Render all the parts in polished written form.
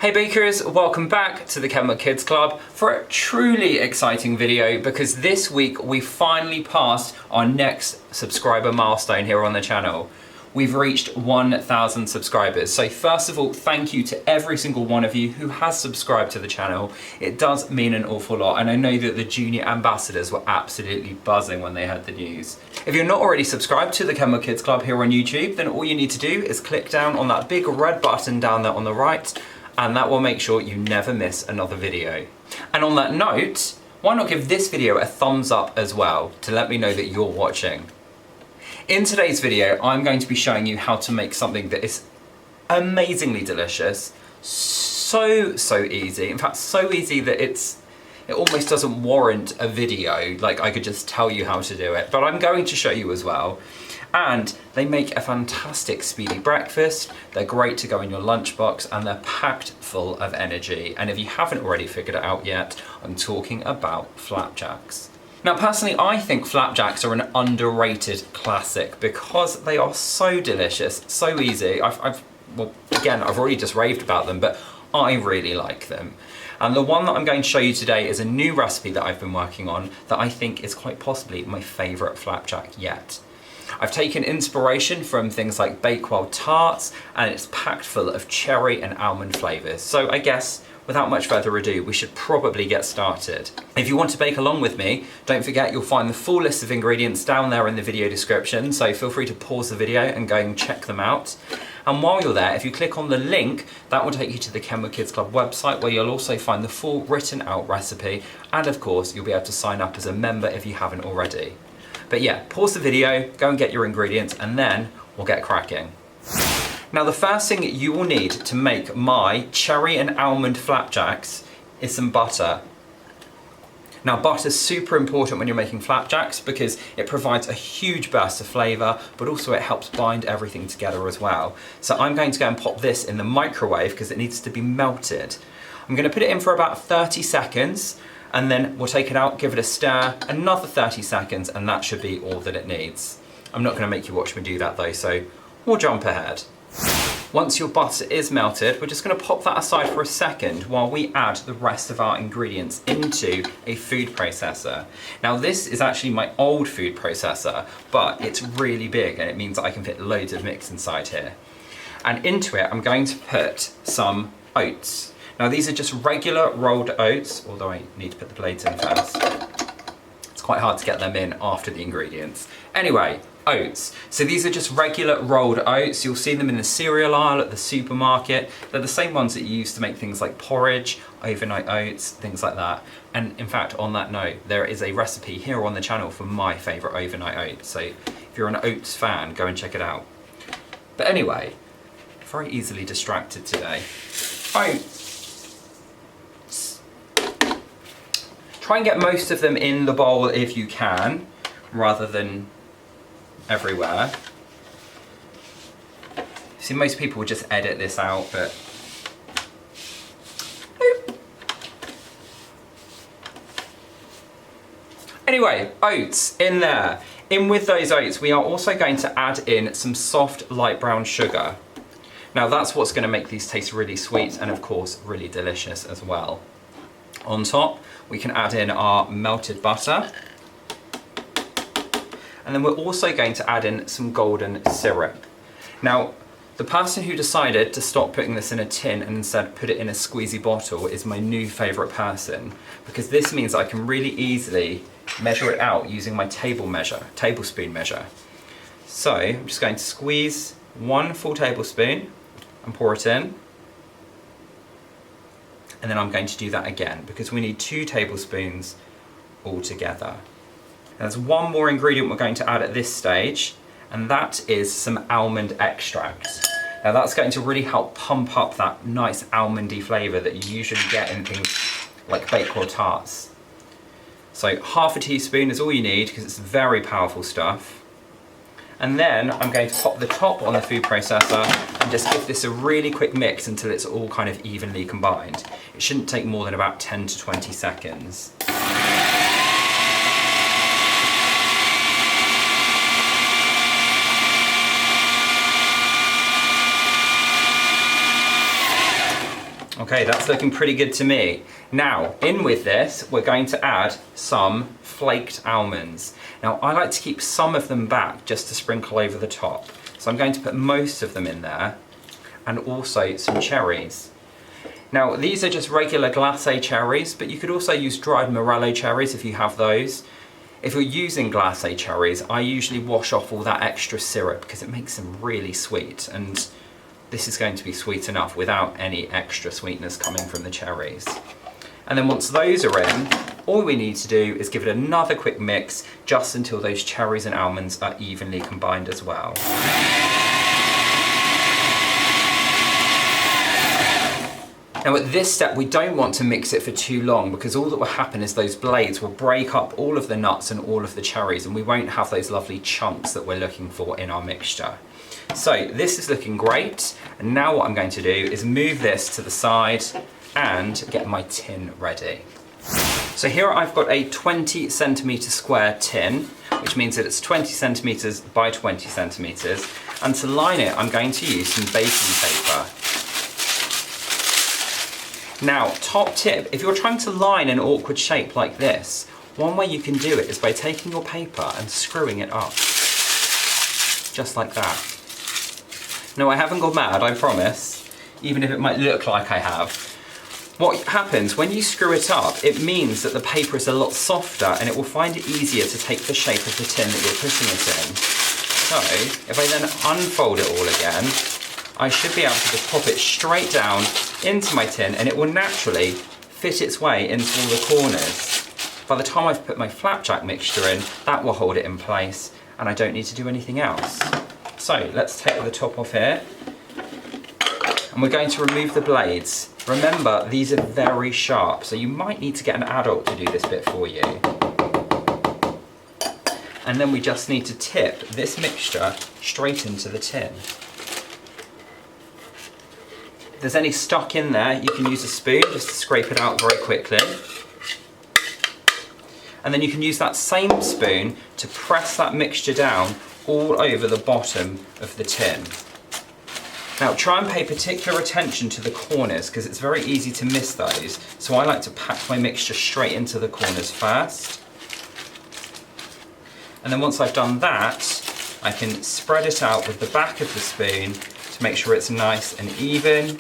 Hey bakers, welcome back to the Kenwood Kids Club for a truly exciting video because this week we finally passed our next subscriber milestone here on the channel. We've reached 1,000 subscribers. So first of all, thank you to every single one of you who has subscribed to the channel. It does mean an awful lot, and I know that the junior ambassadors were absolutely buzzing when they heard the news. If you're not already subscribed to the Kenwood Kids Club here on YouTube, then all you need to do is click down on that big red button down there on the right, and that will make sure you never miss another video. And on that note, why not give this video a thumbs up as well to let me know that you're watching. In today's video, I'm going to be showing you how to make something that is amazingly delicious, so easy. In fact, so easy that it almost doesn't warrant a video, like I could just tell you how to do it, but I'm going to show you as well. And they make a fantastic speedy breakfast, they're great to go in your lunchbox, and they're packed full of energy. And if you haven't already figured it out yet, I'm talking about flapjacks. Now personally, I think flapjacks are an underrated classic because they are so delicious, so easy. Well, again, I've already just raved about them, but I really like them. And the one that I'm going to show you today is a new recipe that I've been working on that I think is quite possibly my favourite flapjack yet. I've taken inspiration from things like Bakewell tarts, and it's packed full of cherry and almond flavours. So I guess, without much further ado, we should probably get started. If you want to bake along with me, don't forget you'll find the full list of ingredients down there in the video description, so feel free to pause the video and go and check them out. And while you're there, if you click on the link, that will take you to the Kenwood Kids Club website, where you'll also find the full written out recipe, and of course you'll be able to sign up as a member if you haven't already. But yeah, pause the video, go and get your ingredients, and then we'll get cracking. Now the first thing you will need to make my cherry and almond flapjacks is some butter. Now butter's super important when you're making flapjacks because it provides a huge burst of flavour, but also it helps bind everything together as well. So I'm going to go and pop this in the microwave because it needs to be melted. I'm going to put it in for about 30 seconds, and then we'll take it out, give it a stir, another 30 seconds, and that should be all that it needs. I'm not going to make you watch me do that though, so we'll jump ahead. Once your butter is melted, we're just going to pop that aside for a second while we add the rest of our ingredients into a food processor. Now this is actually my old food processor, but it's really big and it means that I can fit loads of mix inside here. And into it, I'm going to put some oats. Now these are just regular rolled oats, although I need to put the blades in first. It's quite hard to get them in after the ingredients. Anyway, oats. So these are just regular rolled oats. You'll see them in the cereal aisle at the supermarket. They're the same ones that you use to make things like porridge, overnight oats, things like that. And in fact, on that note, there is a recipe here on the channel for my favourite overnight oats. So if you're an oats fan, go and check it out. But anyway, very easily distracted today. Oats. Try and get most of them in the bowl if you can, rather than everywhere. See, most people would just edit this out, but anyway, oats in there. In with those oats, we are also going to add in some soft light brown sugar. Now that's what's going to make these taste really sweet and of course really delicious as well. On top, we can add in our melted butter. And then we're also going to add in some golden syrup. Now, the person who decided to stop putting this in a tin and instead put it in a squeezy bottle is my new favourite person, because this means I can really easily measure it out using my tablespoon measure. So I'm just going to squeeze 1 full tablespoon and pour it in. And then I'm going to do that again because we need 2 tablespoons altogether. There's one more ingredient we're going to add at this stage, and that is some almond extract. Now that's going to really help pump up that nice almondy flavour that you usually get in things like Bakewell tarts. So half a teaspoon is all you need because it's very powerful stuff. And then I'm going to pop the top on the food processor and just give this a really quick mix until it's all kind of evenly combined. It shouldn't take more than about 10 to 20 seconds. Okay, that's looking pretty good to me. Now, in with this, we're going to add some flaked almonds. Now, I like to keep some of them back just to sprinkle over the top. So I'm going to put most of them in there, and also some cherries. Now, these are just regular glacé cherries, but you could also use dried morello cherries if you have those. If you're using glacé cherries, I usually wash off all that extra syrup because it makes them really sweet, and this is going to be sweet enough without any extra sweetness coming from the cherries. And then once those are in, all we need to do is give it another quick mix just until those cherries and almonds are evenly combined as well. Now at this step, we don't want to mix it for too long because all that will happen is those blades will break up all of the nuts and all of the cherries, and we won't have those lovely chunks that we're looking for in our mixture. So this is looking great, and now what I'm going to do is move this to the side and get my tin ready. So here I've got a 20 centimetre square tin, which means that it's 20 centimetres by 20 centimetres, and to line it I'm going to use some baking paper. Now, top tip, if you're trying to line an awkward shape like this, one way you can do it is by taking your paper and screwing it up. Just like that. No, I haven't gone mad, I promise, even if it might look like I have. What happens when you screw it up, it means that the paper is a lot softer and it will find it easier to take the shape of the tin that you're putting it in. So, if I then unfold it all again, I should be able to just pop it straight down into my tin, and it will naturally fit its way into all the corners. By the time I've put my flapjack mixture in, that will hold it in place and I don't need to do anything else. So let's take the top off here, and we're going to remove the blades. Remember, these are very sharp, so you might need to get an adult to do this bit for you. And then we just need to tip this mixture straight into the tin. If there's any stuck in there, you can use a spoon just to scrape it out very quickly. And then you can use that same spoon to press that mixture down all over the bottom of the tin. Now try and pay particular attention to the corners because it's very easy to miss those. So I like to pack my mixture straight into the corners first. And then once I've done that, I can spread it out with the back of the spoon to make sure it's nice and even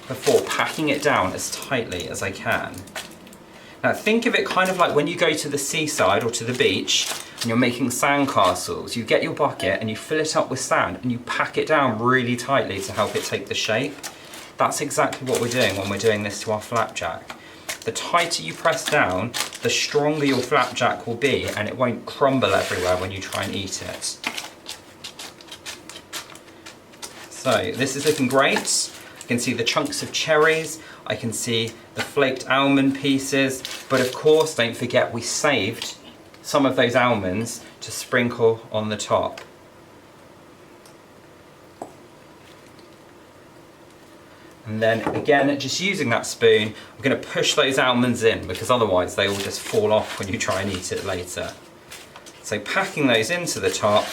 before packing it down as tightly as I can. Now think of it kind of like when you go to the seaside or to the beach and you're making sand castles. You get your bucket and you fill it up with sand and you pack it down really tightly to help it take the shape. That's exactly what we're doing when we're doing this to our flapjack. The tighter you press down, the stronger your flapjack will be, and it won't crumble everywhere when you try and eat it. So this is looking great. I can see the chunks of cherries, I can see the flaked almond pieces, but of course don't forget we saved some of those almonds to sprinkle on the top. And then again, just using that spoon, I'm going to push those almonds in because otherwise they will just fall off when you try and eat it later. So packing those into the top,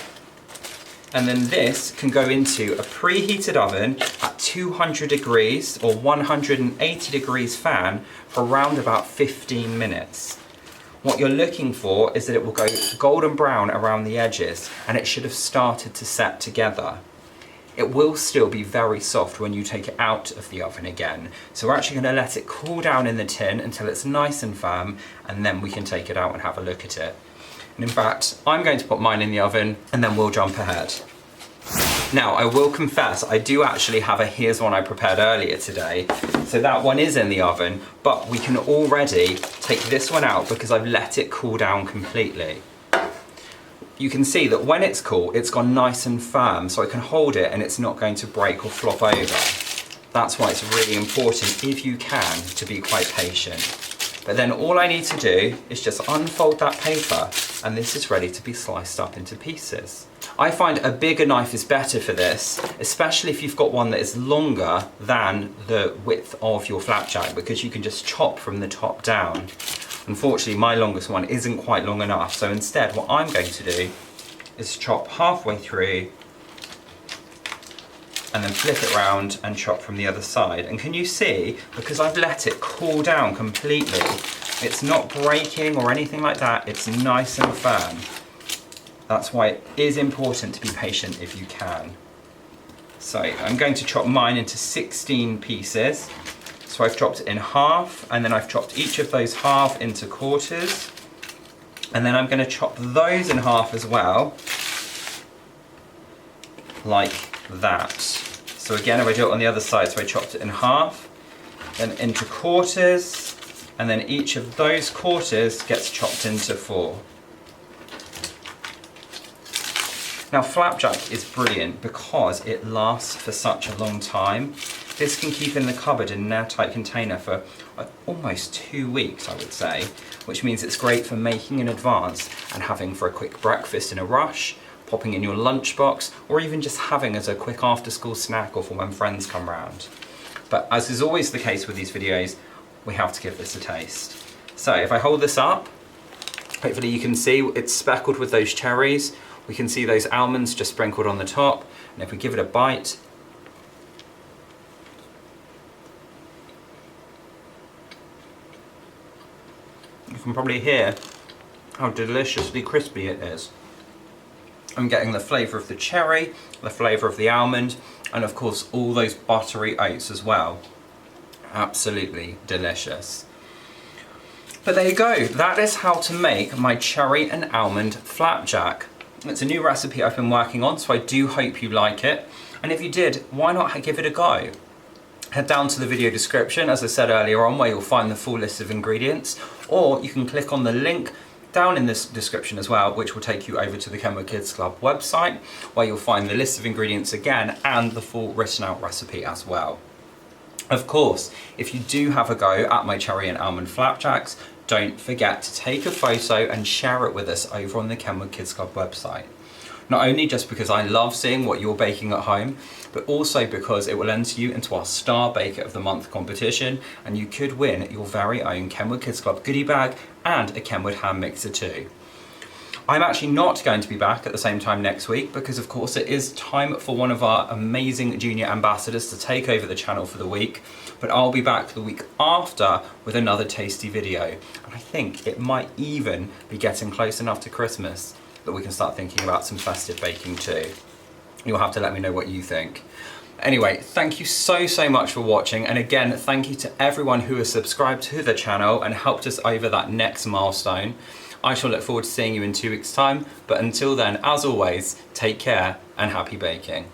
and then this can go into a preheated oven at 200 degrees or 180 degrees fan for around about 15 minutes. What you're looking for is that it will go golden brown around the edges and it should have started to set together. It will still be very soft when you take it out of the oven again. So we're actually going to let it cool down in the tin until it's nice and firm, and then we can take it out and have a look at it. And in fact, I'm going to put mine in the oven and then we'll jump ahead. Now, I will confess, I do actually have a here's one I prepared earlier today. So that one is in the oven, but we can already take this one out because I've let it cool down completely. You can see that when it's cool, it's gone nice and firm, so I can hold it and it's not going to break or flop over. That's why it's really important, if you can, to be quite patient. But then all I need to do is just unfold that paper and this is ready to be sliced up into pieces. I find a bigger knife is better for this, especially if you've got one that is longer than the width of your flapjack, because you can just chop from the top down. Unfortunately, my longest one isn't quite long enough, so instead what I'm going to do is chop halfway through and then flip it around and chop from the other side. And can you see, because I've let it cool down completely, it's not breaking or anything like that, it's nice and firm. That's why it is important to be patient if you can. So I'm going to chop mine into 16 pieces. So I've chopped it in half, and then I've chopped each of those half into quarters. And then I'm going to chop those in half as well, like that. So again, if I do it on the other side, so I chopped it in half, then into quarters, and then each of those quarters gets chopped into 4. Now flapjack is brilliant because it lasts for such a long time. This can keep in the cupboard in an airtight container for almost 2 weeks, I would say, which means it's great for making in advance and having for a quick breakfast in a rush, popping in your lunchbox, or even just having as a quick after-school snack or for when friends come round. But as is always the case with these videos, we have to give this a taste. So if I hold this up, hopefully you can see it's speckled with those cherries. We can see those almonds just sprinkled on the top. And if we give it a bite, you can probably hear how deliciously crispy it is. I'm getting the flavour of the cherry, the flavour of the almond, and of course all those buttery oats as well. Absolutely delicious. But there you go, that is how to make my cherry and almond flapjack. It's a new recipe I've been working on, so I do hope you like it. And if you did, why not give it a go? Head down to the video description, as I said earlier on, where you'll find the full list of ingredients, or you can click on the link down in this description as well, which will take you over to the Kenwood Kids Club website, where you'll find the list of ingredients again and the full written out recipe as well. Of course, if you do have a go at my cherry and almond flapjacks, don't forget to take a photo and share it with us over on the Kenwood Kids Club website. Not only just because I love seeing what you're baking at home, but also because it will enter you into our Star Baker of the Month competition, and you could win your very own Kenwood Kids Club goodie bag and a Kenwood hand mixer too. I'm actually not going to be back at the same time next week because of course it is time for one of our amazing junior ambassadors to take over the channel for the week, but I'll be back the week after with another tasty video. And I think it might even be getting close enough to Christmas that we can start thinking about some festive baking too. You'll have to let me know what you think. Anyway, thank you so much for watching, and again, thank you to everyone who has subscribed to the channel and helped us over that next milestone. I shall look forward to seeing you in 2 weeks' time, but until then, as always, take care and happy baking.